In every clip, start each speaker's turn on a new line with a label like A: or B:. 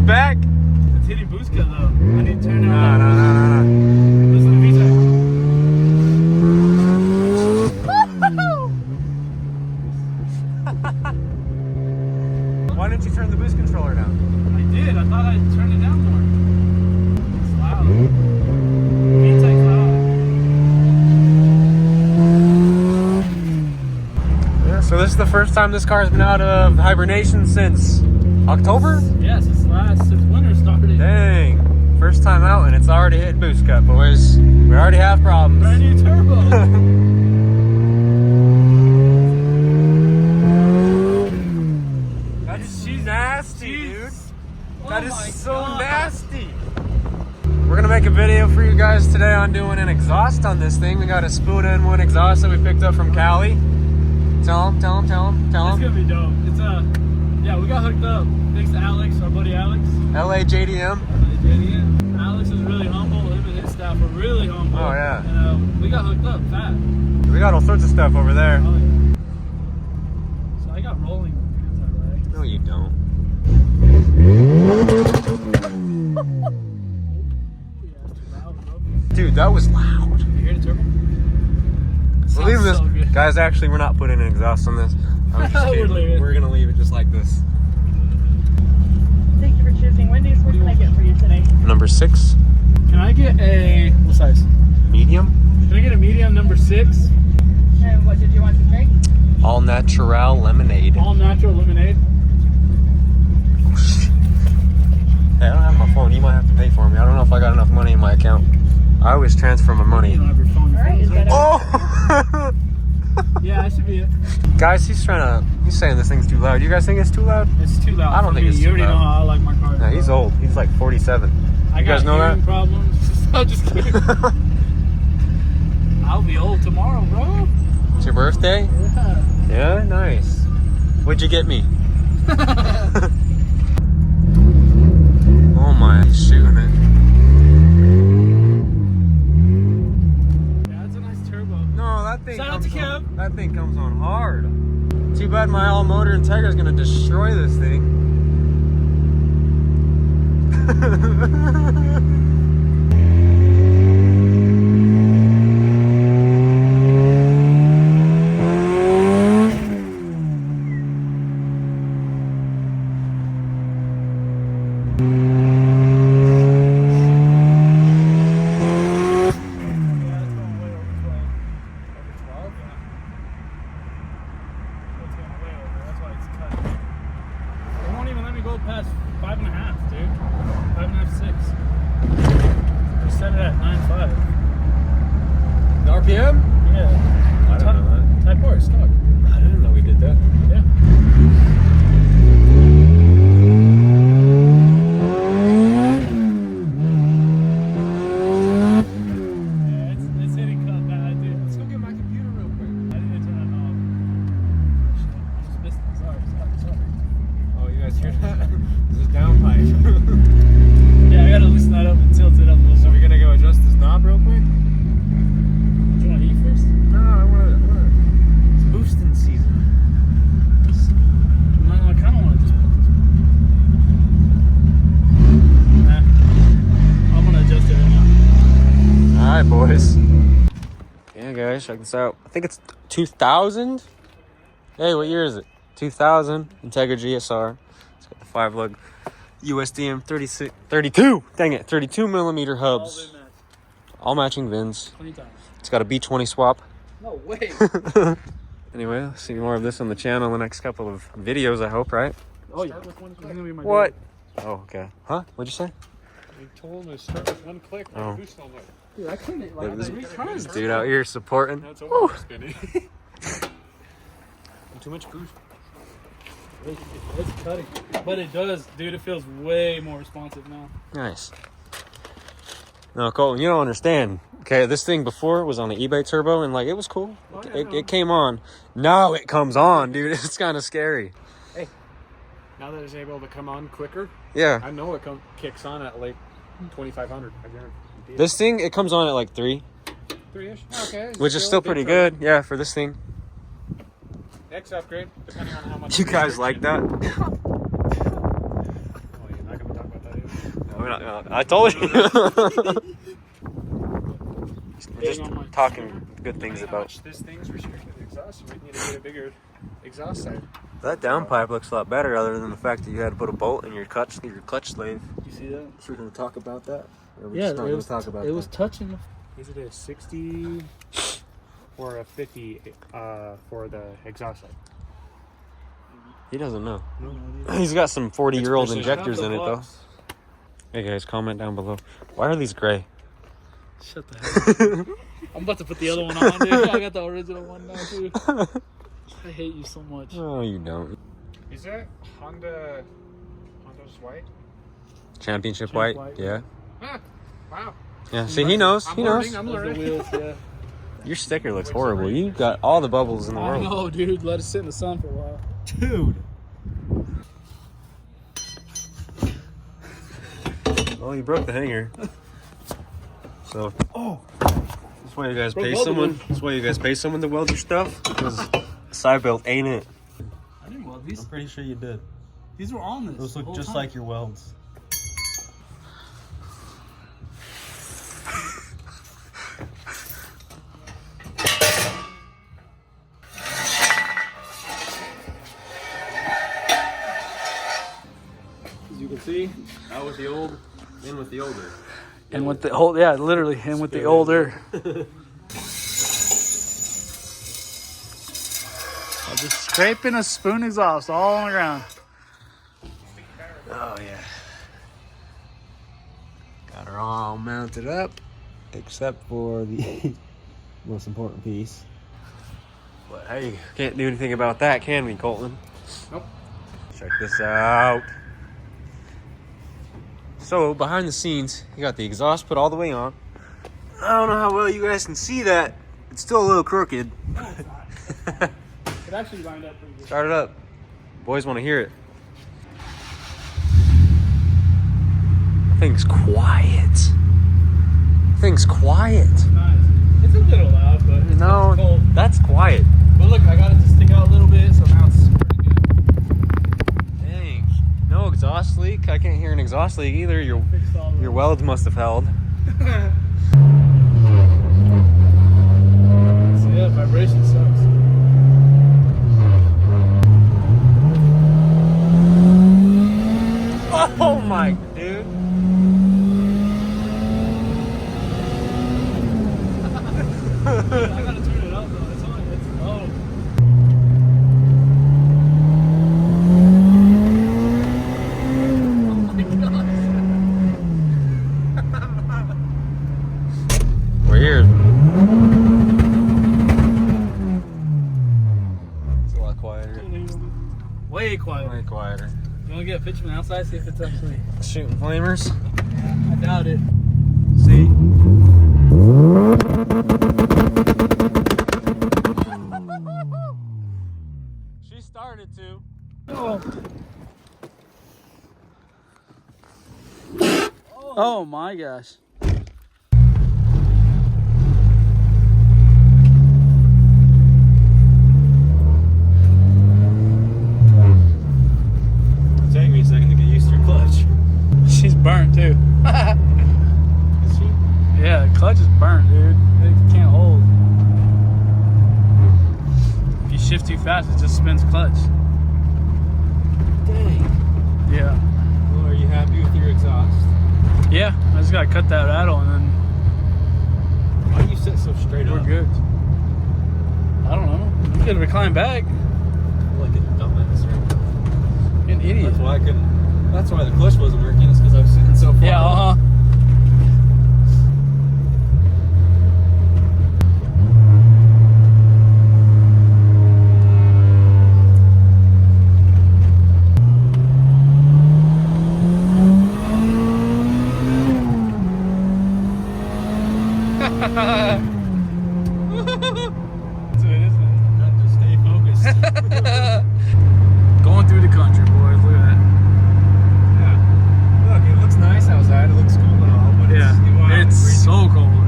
A: back?
B: It's hitting boost cut though. I need to turn
A: No.
B: down. Listen to
A: Why didn't you turn the boost controller down?
B: I did. I thought I'd turn it down more. It's loud. VTEC's loud.
A: Yeah, so this is the first time this car's been out of hibernation since October?
B: Yes, since winter started.
A: Dang. First time out and it's already hit boost cut, boys. We already have problems.
B: Brand new turbo.
A: That's nasty, dude.
B: Oh
A: That is
B: my
A: so
B: God.
A: nasty. We're gonna make a video for you guys today on doing an exhaust on this thing. We got a spoon in one exhaust that we picked up from Cali. Tell him.
B: It's gonna be dope. It's yeah, we got hooked up. Thanks to Alex, our buddy Alex.
A: LA JDM.
B: Alex is really humble. Him and his staff are really humble.
A: Oh, yeah.
B: And we got hooked up fast.
A: We got all sorts of stuff over there.
B: Oh, yeah. So I got rolling anti-lag.
A: No, you don't. Dude, that was loud.
B: You hear the turbo?
A: We're leaving this.
B: So good.
A: Guys, actually, we're not putting an exhaust on this. I'm just kidding. We're gonna leave it just like this.
C: Thank you for choosing Wendy's. What can I get for you today?
A: Number 6.
B: Can I get a, what size?
A: Medium.
B: Can I get a medium number 6?
C: And what did you want to drink?
A: All natural lemonade.
B: All natural lemonade.
A: Hey, I don't have my phone. You might have to pay for me. I don't know if I got enough money in my account. I always transfer my money.
B: You don't have your phone.
C: All right, is that
A: Oh!
B: Yeah, that should be it.
A: Guys, he's saying this thing's too loud. You guys think it's too loud?
B: It's too loud.
A: I don't
B: for
A: think
B: me.
A: it's
B: You
A: too
B: already
A: loud.
B: know how I like my car.
A: No, he's old. He's like 47.
B: I
A: You guys
B: got
A: know
B: hearing
A: that?
B: problems. I'm just kidding. I'll be old tomorrow, bro.
A: It's your birthday?
B: Yeah.
A: Yeah, nice. What'd you get me? Oh my, he's shooting it.
B: Yeah, it's a nice turbo.
A: No, that thing
B: Shout out to Kev.
A: That thing comes on hard. Too bad my all motor Integra is gonna destroy this thing.
B: Yeah, it's going way over 12. Over 12? Yeah. It's going way over. That's why it's cut. It won't even let me go past 5.5, dude. 5.5, 6. We set it at 9.5.
A: The RPM?
B: Yeah.
A: I don't know that.
B: Type R, stock.
A: I didn't know we did that.
B: Yeah. Yeah, it's hitting cut bad, dude.
A: Let's go get my computer real quick.
B: I need to turn it off. Shit. I just missed it. Sorry.
A: Oh, you guys hear that? This is downpipe.
B: Yeah, I gotta loosen that up and tilt it up a little
A: So
B: bit.
A: we're gonna go adjust this knob real quick?
B: Do you want to eat first?
A: No, I wanna. It's boosting season.
B: No, I kind of want to just put this. Nah. I'm gonna adjust it right now.
A: Alright, boys. Yeah, guys, check this out. I think it's 2000. Hey, what year is it? 2000 Integra GSR. It's got the 5-lug USDM 32. Dang it, 32 millimeter hubs. All matching VINs.
B: 20 times.
A: It's got a B20 swap.
B: No way.
A: Anyway, I'll see more of this on the channel in the next couple of videos, I hope, right?
B: Oh yeah. It's gonna be my
A: What? Oh, okay. Huh? What'd you say?
D: We told him to start with one click.
A: Oh.
D: Boost on there.
B: Dude, I couldn't. Like,
A: Look at
B: 3 times.
A: this dude out here supporting.
D: That's over spinning.
A: Too much boost.
B: It's cutting, but it does, dude. It feels way more responsive now.
A: Nice. No, Colton, you don't understand. Okay, this thing before was on the eBay turbo, and like it was cool.
B: Oh, yeah,
A: It came on. Now it comes on, dude. It's kind of scary.
D: Now that it's able to come on quicker,
A: Yeah.
D: I know it kicks on at like 2,500. I guarantee.
A: This thing, it comes on at like 3,
D: 3-ish. Okay.
A: which is still pretty good. Yeah, for this thing.
D: Next upgrade, depending on how much.
A: You guys like that?
D: Oh, you're not gonna talk about
A: I told you. We're just talking good things about.
D: This thing's restricted to the exhaust, so we need to get a bigger exhaust side.
A: That downpipe looks a lot better, other than the fact that you had to put a bolt in your clutch slave.
B: You see that?
A: So we're gonna talk about that. Or we're
B: Yeah,
A: just not gonna talk about
B: it was
A: that?
B: touching.
D: Is it a 60 or a 50 for the exhaust side?
A: He doesn't know.
D: No.
A: He's got some 40-year-old
D: precision.
A: injectors in it though. Hey guys, comment down below. Why are these gray?
B: Shut the hell up. I'm about to put the other one on, dude. I got the original one now, too. I hate you so much.
A: Oh, you don't.
D: Is that Honda's white?
A: Championship
B: White,
A: white? Yeah.
D: Ah, wow.
A: Yeah. See, he knows. He knows.
D: I'm
B: Those are the
D: learning.
B: wheels, yeah.
A: Your sticker looks horrible. You got all the bubbles in the
B: I
A: world.
B: know, dude. Let it sit in the sun for a while.
A: Dude. Well, you broke the hanger. So, that's why you guys pay someone. That's why you guys pay someone to weld your stuff. Because side belt ain't it.
B: I didn't weld these.
A: I'm pretty sure you did.
B: These were on this.
A: Those
B: the
A: look
B: whole
A: just
B: time.
A: like your welds. As you can see, out with the old, in with the older.
B: And with the old, yeah, literally, and with the older. I'm just scraping a spoon exhaust all on the ground.
A: Oh yeah. Got her all mounted up, except for the most important piece. But hey, can't do anything about that, can we, Colton?
D: Nope.
A: Check this out. So behind the scenes, you got the exhaust put all the way on. I don't know how well you guys can see that. It's still a little crooked.
B: It actually lined up pretty good.
A: Start it up. Boys want to hear it. Thing's quiet. Thing's quiet.
B: Nice. It's a little loud, but it's
A: No,
B: cold.
A: that's quiet.
B: But look, I got it to stick out a little bit, so now it's pretty good.
A: Dang. No exhaust leak. I can't hear an exhaust leak either. Your welds must have held.
B: So yeah, vibration sucks.
A: Oh my dude.
B: I gotta turn it up though. It's on. It's low.
A: We're here. It's a lot quieter.
B: Way quiet.
A: Way quieter.
B: You wanna get a picture from the outside, see if it's actually.
A: Shooting flamers.
B: I doubt it.
A: See? She started to.
B: Oh my gosh.
A: It'll take me a second to get used to your clutch.
B: She's burnt too.
A: Is she?
B: Yeah, the clutch is burnt, dude. It can't hold. If you shift too fast, it just spins clutch.
A: Dang.
B: Yeah.
A: Well, are you happy with your exhaust?
B: Yeah, I just gotta cut that rattle and then
A: Why do you sit so straight
B: we're
A: up?
B: good. I don't know. You could recline back.
A: Like a dumbass, right?
B: You're an idiot.
A: That's why I couldn't. That's why the clutch wasn't working. It's because I was sitting so far.
B: Yeah,
A: up.
B: That's what it is, man.
A: Got to stay focused.
B: Going through the country, boys. Look at that.
A: Yeah. Look, it looks nice outside. It looks cool and all, but
B: It's so cold.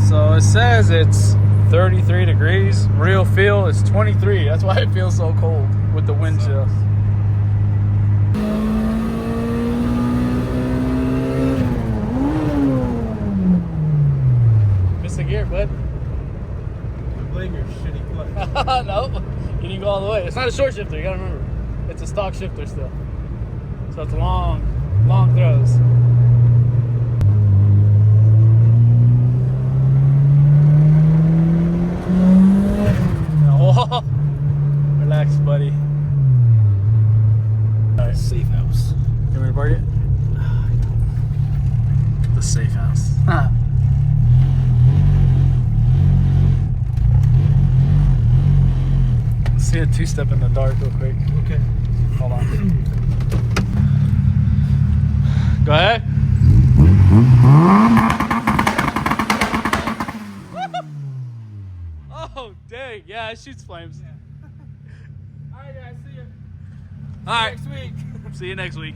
B: So it says it's 33 degrees. Real feel is 23. That's why it feels so cold with the wind chill. No, you need to go all the way. It's not a short shifter, you gotta remember. It's a stock shifter still. So it's long throws. Oh, relax, buddy. All right, safe house. You want me to park it? The safe house. Let's see a two-step in the dark real quick. Okay. Hold on. Go ahead. Oh, dang. Yeah, it shoots flames. All right, guys. See you. All right. Next week. See you next week.